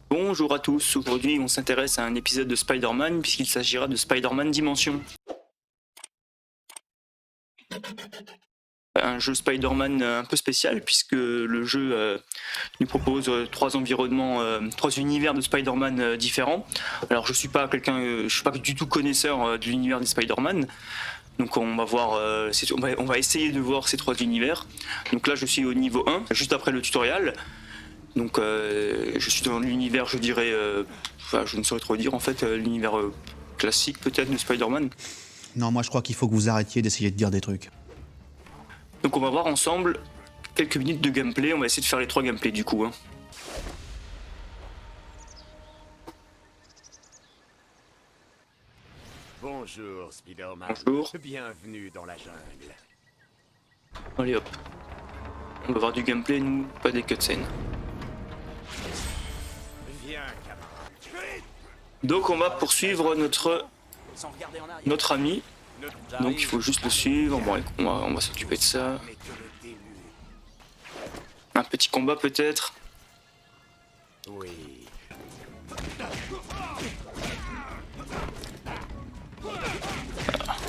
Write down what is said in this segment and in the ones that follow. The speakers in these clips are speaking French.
Bonjour à tous, aujourd'hui on s'intéresse à un épisode de Spider-Man puisqu'il s'agira de Spider-Man Dimension. Un jeu Spider-Man un peu spécial puisque le jeu nous propose trois environnements, trois univers de Spider-Man différents. Alors je suis pas du tout connaisseur de l'univers des Spider-Man, donc on va voir, on va essayer de voir ces trois univers. Donc là je suis au niveau 1, juste après le tutoriel. Donc je suis dans l'univers, je dirais, je ne saurais trop dire en fait, l'univers classique peut-être de Spider-Man. Non, moi je crois qu'il faut que vous arrêtiez d'essayer de dire des trucs. Donc on va voir ensemble quelques minutes de gameplay, on va essayer de faire les trois gameplays du coup. Bonjour Spider-Man. Bonjour. Bienvenue dans la jungle. Allez hop. On va voir du gameplay, nous, pas des cutscenes. Viens, camarade. Donc on va poursuivre notre ami. Donc il faut juste le suivre. Bon, on va s'occuper de ça. Un petit combat peut-être. Oui.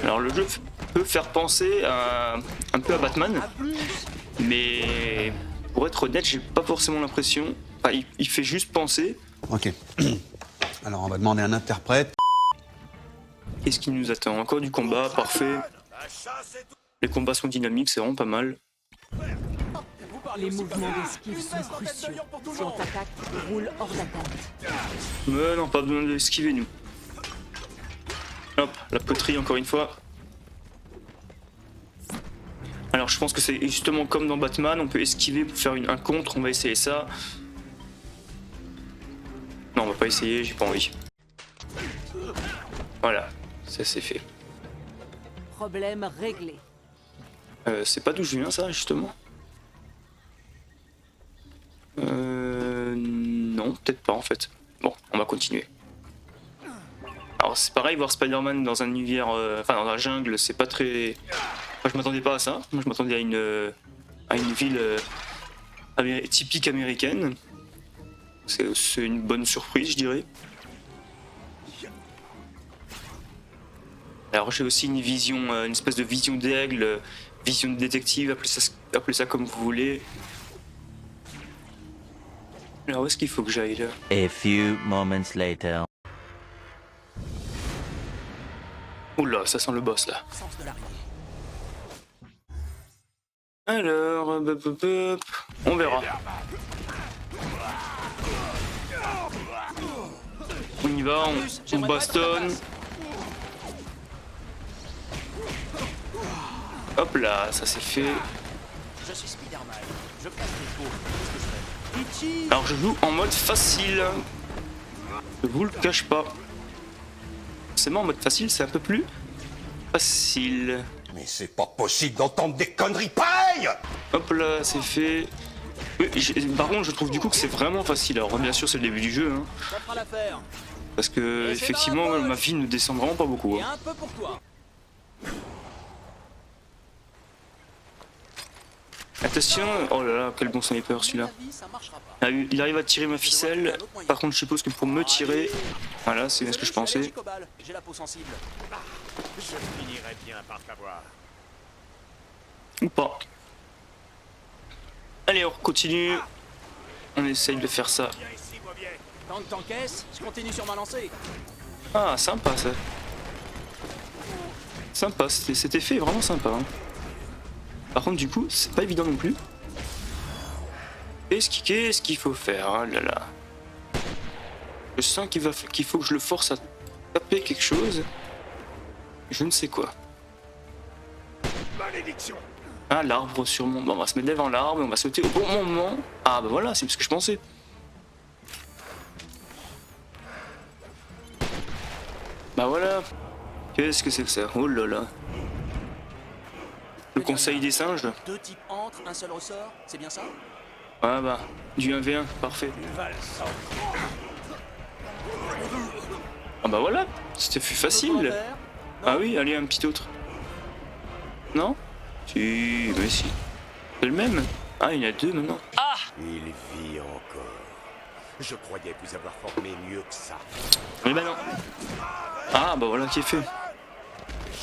Alors le jeu peut faire penser un peu à Batman, mais pour être honnête, j'ai pas forcément l'impression. Enfin, il fait juste penser. Ok. Alors on va demander un interprète. Qu'est-ce qui nous attend? Encore du combat, parfait. Les combats sont dynamiques, c'est vraiment pas mal. Les mouvements d'esquive sont cruciaux. Si on t'attaque, roule hors d'attaque. Mais non, pas besoin d'esquiver nous. Hop, la poterie encore une fois. Alors je pense que c'est justement comme dans Batman, on peut esquiver pour faire un contre, on va essayer ça. Non, on va pas essayer, j'ai pas envie. Voilà, ça c'est fait. Problème réglé. C'est pas d'où je viens ça justement. Non, peut-être pas en fait. Bon, on va continuer. Alors c'est pareil, voir Spider-Man dans un univers, dans la jungle, c'est pas très... Moi je m'attendais pas à ça, moi je m'attendais à une ville typique américaine. C'est une bonne surprise je dirais. Alors j'ai aussi une vision, une espèce de vision d'aigle, vision de détective, appelez ça comme vous voulez. Alors où est-ce qu'il faut que j'aille là? A few moments later. Oula, ça sent le boss là. Alors, on verra. On y va, on bastonne. Hop là, ça c'est fait. Je suis Spider-Man. Je casse les tours. Qu'est-ce que je fais? Alors je joue en mode facile. Je vous le cache pas. Forcément en mode facile c'est un peu plus facile. Mais c'est pas possible d'entendre des conneries pareilles! Hop là, c'est fait. Oui, par contre je trouve du coup que c'est vraiment facile. Alors bien sûr c'est le début du jeu. Hein, Ça fera l'affaire. parce que effectivement ma vie ne descend vraiment pas beaucoup. Et Hein. un peu pour toi. Attention, oh là là, quel bon sniper celui-là. Ça marchera pas. Ah, il arrive à tirer ma ficelle. Par contre je suppose que pour me tirer, voilà c'est bien ce que je pensais. J'ai la peau sensible. Je finirai bien par t'avoir. Ou pas. Allez on continue. On essaye de faire ça. Viens ici, vois bien. Tant que t'encaisses, je continue sur ma lancée. Ah sympa ça. Sympa, cet effet est vraiment sympa. Hein. Par contre du coup c'est pas évident non plus. Qu'est-ce qu'il faut faire? Oh là là. Je sens qu'il faut que je le force à taper quelque chose. Je ne sais quoi. Malédiction. Ah l'arbre sûrement. Bon, on va se mettre devant l'arbre et on va sauter au bon moment. Ah bah voilà, c'est ce que je pensais. Bah voilà. Qu'est-ce que c'est que ça? Oh là là. Le conseil des singes. Deux types entrent, un seul ressort, c'est bien ça? Ah bah, du 1v1, parfait. Ah bah voilà, c'était plus facile. Ah oui, allez, un petit autre. Non? Si, mais si. C'est le même. Ah, il y en a deux maintenant. Ah! Il vit encore. Je croyais vous avoir formé mieux que ça. Mais bah non. Ah bah voilà qui est fait.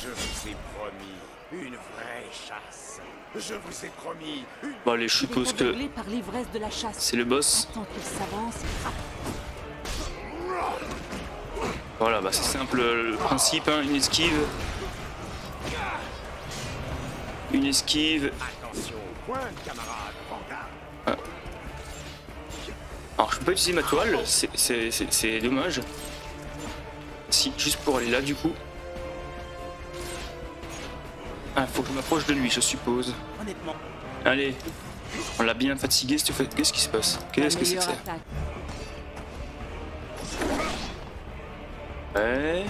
Je vous ai promis une vraie chasse. Je vous ai promis une... Bon allez, je Il est suppose que aveuglé par l'ivresse de la chasse. c'est le boss. Tant qu'il s'avance, Voilà, bah c'est simple le principe, hein, une esquive. Une esquive. Attention au point, camarade Vanguard. Alors je peux pas utiliser ma toile, c'est dommage. Si, juste pour aller là du coup. Ah, faut que je m'approche de lui, je suppose. Honnêtement, Allez, on l'a bien fatigué, qu'est-ce qui se passe? Qu'est-ce que c'est que ça? attaque. Ouais.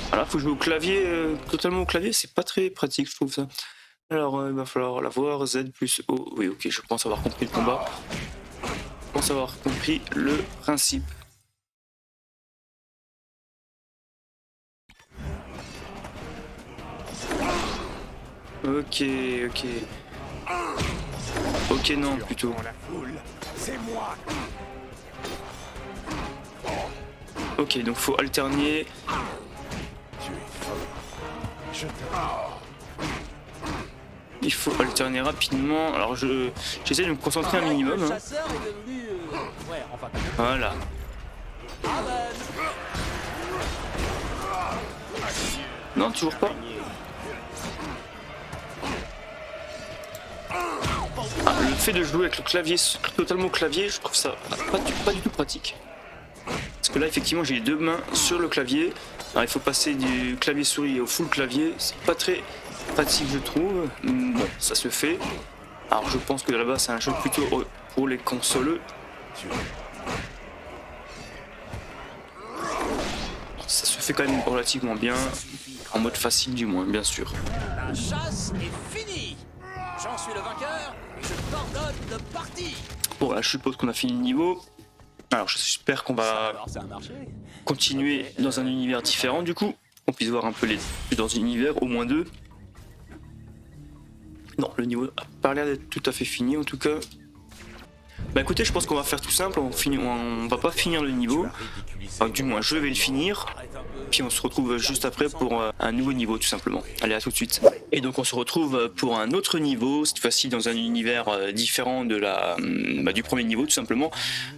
Voilà, faut jouer au clavier, totalement au clavier, c'est pas très pratique, je trouve ça. Alors, il va falloir l'avoir, Z plus O. Oui, ok, je pense avoir compris le combat. Je pense avoir compris le principe. Ok, ok. Ok, non, plutôt. Dans la foule, c'est moi. Ok, donc faut alterner. Tu es fort. Je te... Il faut alterner rapidement. Alors j'essaie de me concentrer un minimum. le Hein. chasseur est devenu... Ouais, enfin... Voilà. Non, toujours pas. Ah, le fait de jouer avec le clavier, totalement au clavier, je trouve ça pas du tout pratique. Parce que là, effectivement, j'ai les deux mains sur le clavier. Alors, il faut passer du clavier souris au full clavier. C'est pas très pratique, je trouve. Bon, ça se fait. Alors, je pense que là-bas, c'est un jeu plutôt pour les consoleux. Ça se fait quand même relativement bien. En mode facile, du moins, bien sûr. La chasse est finie. J'en suis le vainqueur et je t'ordonne de partir. Bon, là, je suppose qu'on a fini le niveau. Alors, j'espère qu'on va Alors, ça a marché. continuer dans un univers différent, du coup. On puisse voir un peu les dans un univers, au moins deux. Non, le niveau a pas l'air d'être tout à fait fini, en tout cas. Bah écoutez, je pense qu'on va faire tout simple. On va pas finir le niveau. Enfin, du moins, je vais le finir. Puis on se retrouve juste après pour un nouveau niveau, tout simplement. Allez, à tout de suite. Et donc on se retrouve pour un autre niveau, cette fois-ci dans un univers différent de du premier niveau, tout simplement.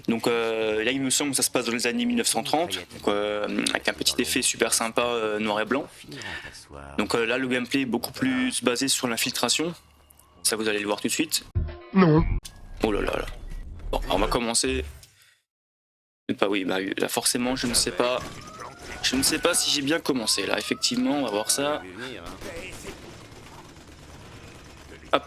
Donc là, il me semble que ça se passe dans les années 1930, donc, avec un petit effet super sympa noir et blanc. Donc là, le gameplay est beaucoup plus basé sur l'infiltration. Ça, vous allez le voir tout de suite. Non. Oh là là là. Bon, on va commencer. Bah oui, bah là forcément, je ne sais pas. Je ne sais pas si j'ai bien commencé là. Effectivement, on va voir ça. Hop.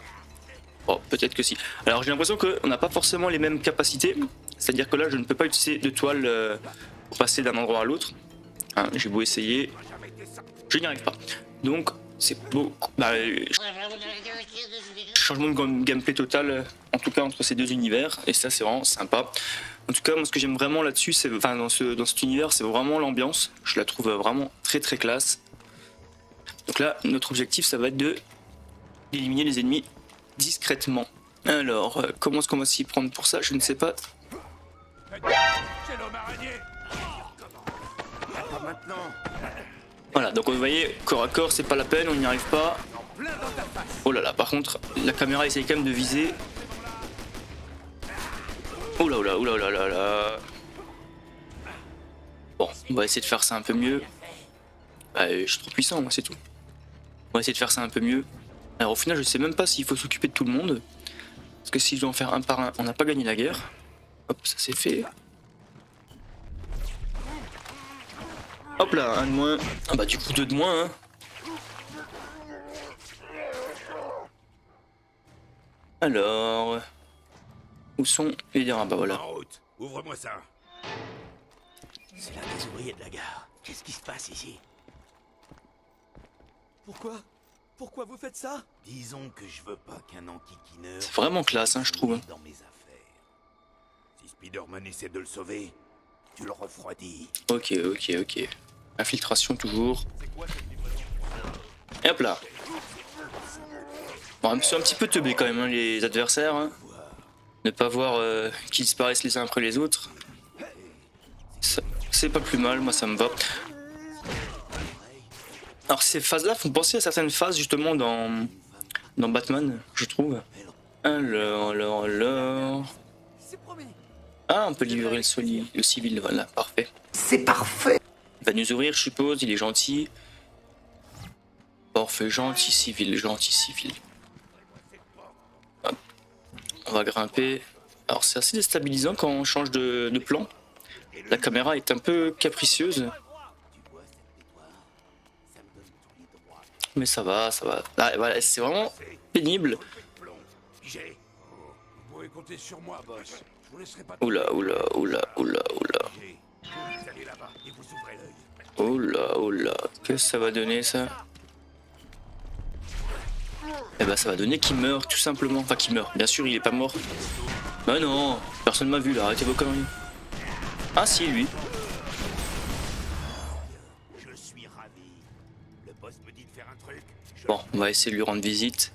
Oh, peut-être que si. Alors j'ai l'impression qu'on n'a pas forcément les mêmes capacités. C'est-à-dire que là, je ne peux pas utiliser de toile pour passer d'un endroit à l'autre. Hein, j'ai beau essayer, je n'y arrive pas. Donc c'est beaucoup. Changement de gameplay total, en tout cas entre ces deux univers, et ça c'est vraiment sympa. En tout cas, moi ce que j'aime vraiment là-dessus, c'est, enfin dans cet univers, c'est vraiment l'ambiance. Je la trouve vraiment très très classe. Donc là, notre objectif, ça va être d'éliminer les ennemis discrètement. Alors, comment est-ce qu'on va s'y prendre pour ça? Je ne sais pas. C'est l'homme araignée. Pas maintenant. Voilà, donc vous voyez, corps à corps, c'est pas la peine, on n'y arrive pas. Oh là là, par contre, la caméra essaye quand même de viser. Oh là là, oh là là là là. Bon, on va essayer de faire ça un peu mieux. Je suis trop puissant, moi, c'est tout. On va essayer de faire ça un peu mieux. Alors au final, je sais même pas s'il faut s'occuper de tout le monde. Parce que si je dois en faire un par un, on n'a pas gagné la guerre. Hop, ça c'est fait. Hop là, un de moins. Ah bah du coup deux de moins, hein. Alors... Où sont les derniers? Ah bah voilà. En route. Ouvre-moi ça. C'est là des ouvriers de la gare. Qu'est-ce qui se passe ici? Pourquoi vous faites ça? Disons que je veux pas qu'un enquiquineur... C'est vraiment classe, hein, je trouve. ...dans mes affaires. Si Spider-Man essaie de le sauver, tu le refroidis. Ok, ok, ok. Infiltration toujours. Et hop là. Bon, c'est un petit peu teubé quand même, hein, les adversaires. Hein. Ne pas voir qu'ils disparaissent les uns après les autres. C'est pas plus mal, moi ça me va. Alors ces phases-là font penser à certaines phases justement dans Batman, je trouve. Alors... Ah, on peut libérer le civil, voilà, parfait. C'est parfait. Il va nous ouvrir, je suppose, il est gentil. Parfait, gentil civil, gentil civil. Hop. On va grimper. Alors c'est assez déstabilisant quand on change de plan. La caméra est un peu capricieuse. Mais ça va, ça va. Ah, voilà, c'est vraiment pénible. Oula, oula, oula, oula, oula. Oula, oula. Qu'est-ce que ça va donner ça? Eh ben ça va donner qu'il meurt tout simplement. Enfin qu'il meurt. Bien sûr il est pas mort. Bah non, personne m'a vu là, arrêtez vos conneries. Ah si lui. Je suis ravi. Le boss me dit de faire un truc. Bon, on va essayer de lui rendre visite.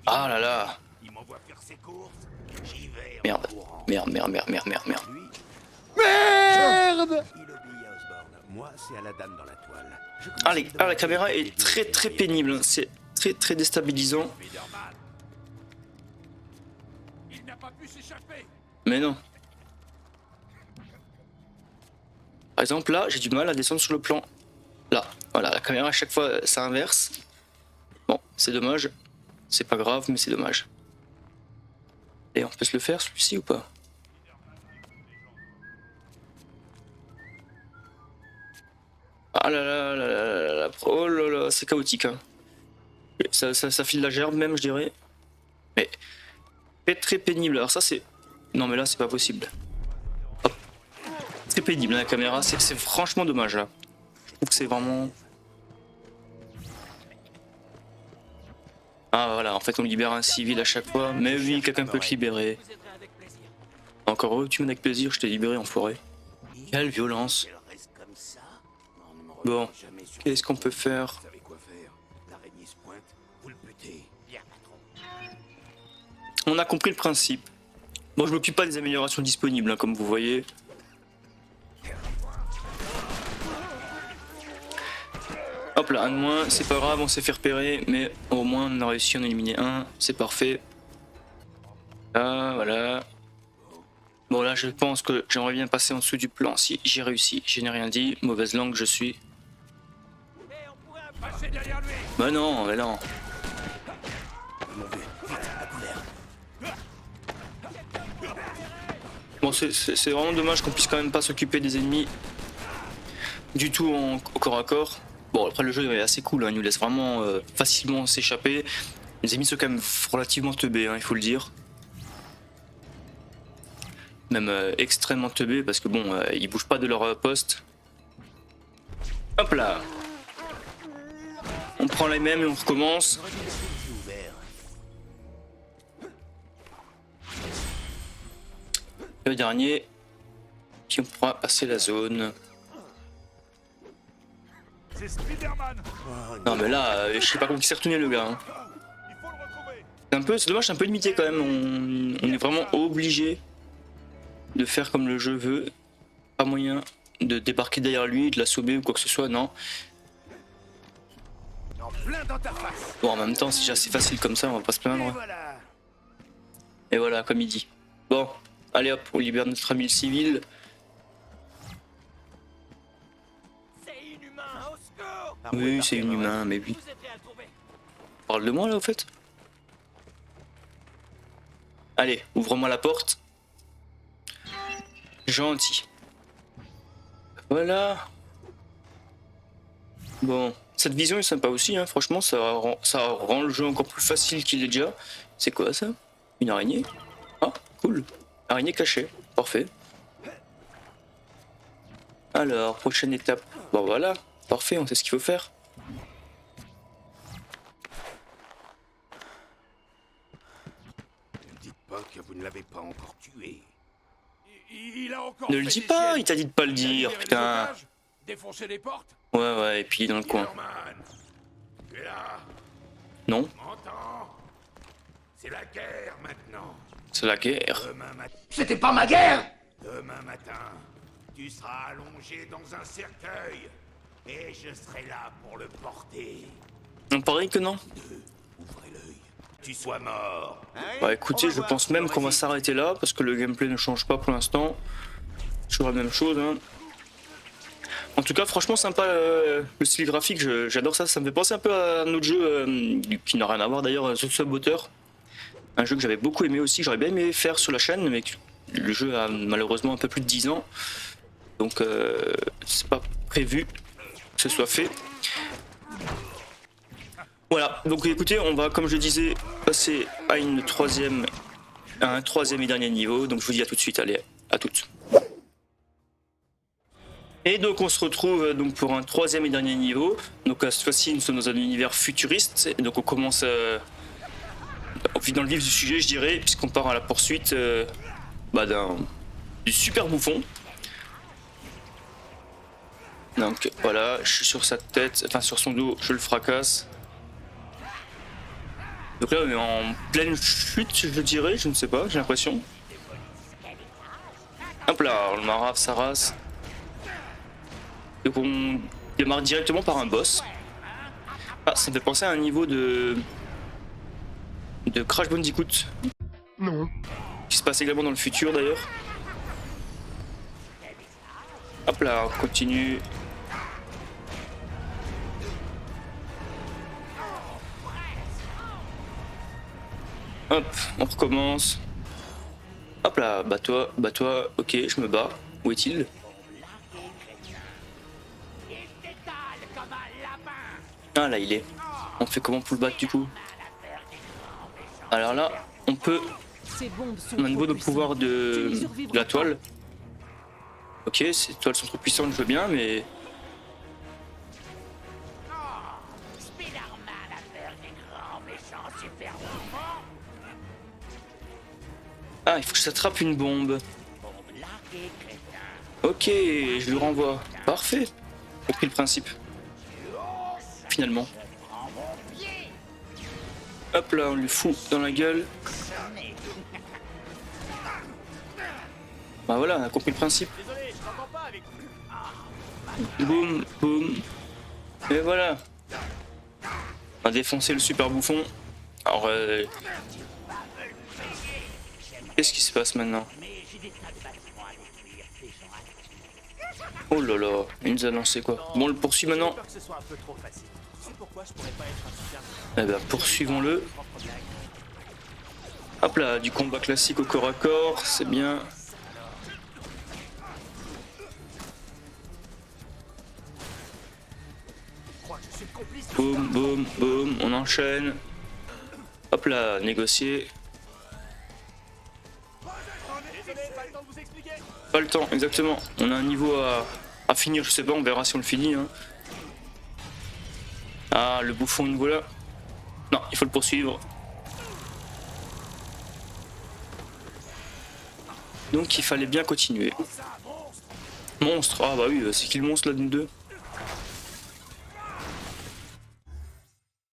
Ah là là. Il m'envoie faire ses courses. J'y vais. Merde. Merde, merde, merde, merde, merde, merde. Merde. Il obéit à Osborn. Moi, c'est à la dame dans la toile. Ah, la caméra est très très pénible. C'est très très déstabilisant. Il n'a pas pu s'échapper. Mais non. Par exemple là, j'ai du mal à descendre sur le plan. Là, voilà, la caméra à chaque fois ça inverse. Bon, c'est dommage. C'est pas grave, mais c'est dommage. Et on peut se le faire celui-ci ou pas? Ah là là là là là là. Oh là là, c'est chaotique hein. Ça file la gerbe même je dirais. Mais très très pénible. Alors ça c'est... Non mais là c'est pas possible. Hop. Très pénible la caméra, c'est franchement dommage là. Je trouve que c'est vraiment... Ah voilà, en fait on libère un civil à chaque fois. Mais oui, quelqu'un peut te libérer. Encore eux, tu m'aides avec plaisir, je t'ai libéré enfoiré. Quelle violence. Bon, qu'est-ce qu'on peut faire? On a compris le principe. Bon, je m'occupe pas des améliorations disponibles, hein, comme vous voyez. Hop là, un de moins, c'est pas grave, on s'est fait repérer, mais au moins on a réussi à en éliminer un, c'est parfait. Là, voilà. Bon là, je pense que j'aimerais bien passer en dessous du plan. Si j'ai réussi, je n'ai rien dit, mauvaise langue je suis. Bah non, mais non. Bon, c'est vraiment dommage qu'on puisse quand même pas s'occuper des ennemis du tout au corps à corps. Bon, après le jeu est assez cool, hein, il nous laisse vraiment facilement s'échapper. Les ennemis sont quand même relativement teubés, hein, il faut le dire. Même extrêmement teubés parce que bon, ils bougent pas de leur poste. Hop là. On prend les mêmes et on recommence. Le dernier, qui on pourra passer la zone. Non mais là, je sais pas comment il s'est retourné le gars. Hein. C'est dommage, c'est un peu limité quand même. On est vraiment obligé de faire comme le jeu veut. Pas moyen de débarquer derrière lui, de l'assommer ou quoi que ce soit, non. Bon, en même temps, c'est déjà assez facile comme ça, on va pas se plaindre. Et voilà, comme il dit. Bon, allez hop, on libère notre ami le civil. Oui, c'est inhumain, mais oui. Parle de moi là, au fait. Allez, ouvre-moi la porte. Gentil. Voilà. Bon, cette vision est sympa aussi, hein. Franchement, ça rend le jeu encore plus facile qu'il est déjà. C'est quoi ça? Une araignée? Ah, cool. Araignée cachée, parfait. Alors, prochaine étape. Bon voilà, parfait, on sait ce qu'il faut faire. Ne dites pas que vous ne l'avez pas encore tué. Ne le dis pas, il t'a dit de pas le dire, putain. Défoncer les portes. Ouais, et puis dans le coin. Non, M'entends? C'est la guerre maintenant. c'est la guerre. Demain matin. C'était pas ma guerre! Demain matin, tu seras allongé dans un cercueil. Et je serai là pour le porter. On paraît que non. Ouvrez l'œil. Tu sois mort. Bah écoutez, je pense même qu'on va s'arrêter là parce que le gameplay ne change pas pour l'instant. Toujours la même chose. Hein. En tout cas, franchement sympa le style graphique, j'adore ça. Ça me fait penser un peu à un autre jeu qui n'a rien à voir d'ailleurs, The Saboteur. Un jeu que j'avais beaucoup aimé aussi, j'aurais bien aimé faire sur la chaîne, mais le jeu a malheureusement un peu plus de 10 ans. Donc c'est pas prévu que ce soit fait. Voilà, donc écoutez, on va, comme je disais, passer à un troisième et dernier niveau. Donc je vous dis à tout de suite, allez, à toutes. Et donc on se retrouve donc pour un troisième et dernier niveau. Donc cette fois-ci, nous sommes dans un univers futuriste. Et donc on commence dans le vif du sujet, je dirais, puisqu'on part à la poursuite du super bouffon. Donc voilà, je suis sur sa tête, enfin sur son dos, je le fracasse. Donc là on est en pleine chute, je dirais, je ne sais pas, j'ai l'impression. Hop là, on le marave sa race. Donc on démarre directement par un boss. Ah, ça me fait penser à un niveau de Crash Bandicoot. Non. Qui se passe également dans le futur d'ailleurs. Hop là, on continue. Hop, on recommence. Hop là, bats-toi, ok, je me bats. Où est-il? Ah là, il est. On fait comment pour le battre du coup? Alors là, on peut... On a niveau de pouvoir de la toile. Ok, ces toiles sont trop puissantes, je veux bien, mais... Ah, il faut que je t'attrape une bombe. Ok, je lui renvoie. Parfait. J'ai compris le principe. Finalement. Hop là, on lui fout dans la gueule. Bah voilà, on a compris le principe. Boum, boum. Et voilà. On a défoncé le super bouffon. Alors, qu'est-ce qui se passe maintenant? Oh là là, il nous a lancé quoi? Bon, on le poursuit maintenant. Eh ben, poursuivons-le. Hop là, du combat classique au corps à corps, c'est bien. Boum, boum, boum, on enchaîne. Hop là, négocier. Pas le temps, exactement. On a un niveau à finir, je sais pas, on verra si on le finit. Hein. Ah, le bouffon, il voilà. Non, il faut le poursuivre. Donc il fallait bien continuer. Monstre, ah bah oui, c'est qui le monstre là d'une deux?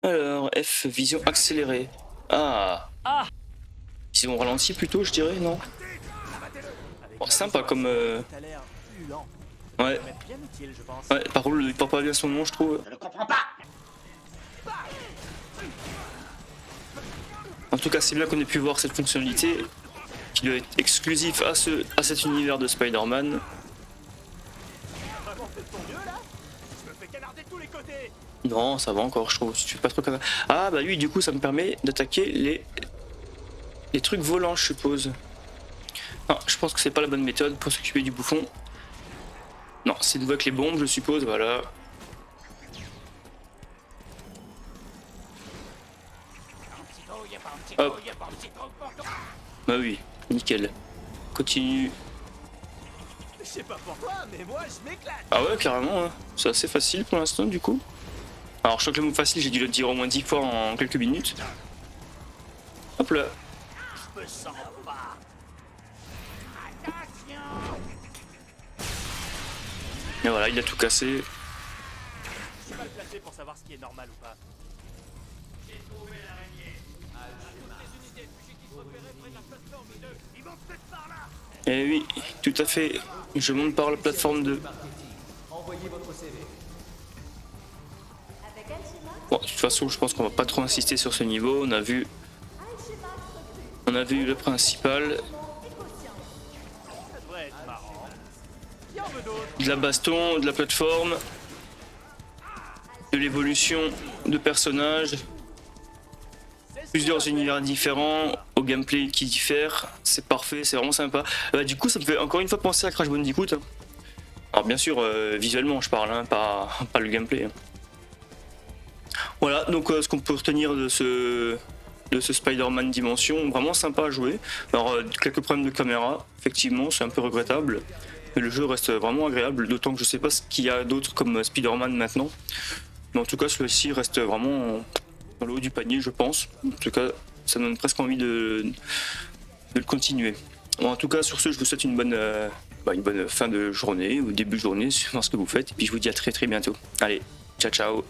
Alors, F, vision accélérée. Ah. Vision ralentie plutôt, je dirais, non? Oh, sympa comme... Ouais. Ouais, par contre, il porte pas bien son nom, je trouve. Je ne comprends pas! En tout cas, c'est bien qu'on ait pu voir cette fonctionnalité qui doit être exclusif à cet univers de Spider-Man. Non, ça va encore, je trouve. Si tu fais pas trop comme... Ah bah lui, du coup, ça me permet d'attaquer les trucs volants, je suppose. Non, je pense que c'est pas la bonne méthode pour s'occuper du bouffon. Non, c'est de nouveau avec les bombes, je suppose, voilà. Hop. Bah oui, nickel. Continue. Je sais pas pour toi, mais moi je m'éclate! Ah ouais, carrément, hein. C'est assez facile pour l'instant, du coup. Alors, je crois que le mot facile, j'ai dû le dire au moins 10 fois en quelques minutes. Hop là. Je me sens pas! Et voilà, il a tout cassé. Je suis mal placé pour savoir ce qui est normal ou pas. Et oui, tout à fait. Je monte par la plateforme 2. Bon, de toute façon, je pense qu'on va pas trop insister sur ce niveau. On a vu le principal. De la baston, de la plateforme, de l'évolution de personnages, plusieurs univers différents, au gameplay qui diffère, c'est parfait, c'est vraiment sympa. Du coup, ça me fait encore une fois penser à Crash Bandicoot. Alors bien sûr, visuellement je parle, hein, pas le gameplay. Hein. Voilà, donc ce qu'on peut retenir de ce Spider-Man Dimension, vraiment sympa à jouer. Alors quelques problèmes de caméra, effectivement, c'est un peu regrettable. Mais le jeu reste vraiment agréable, d'autant que je sais pas ce qu'il y a d'autre comme Spider-Man maintenant. Mais en tout cas, celui-ci reste vraiment dans le haut du panier, je pense. En tout cas, ça me donne presque envie de le continuer. Bon, en tout cas, sur ce, je vous souhaite une bonne fin de journée ou début de journée, suivant ce que vous faites. Et puis je vous dis à très bientôt. Allez, ciao ciao.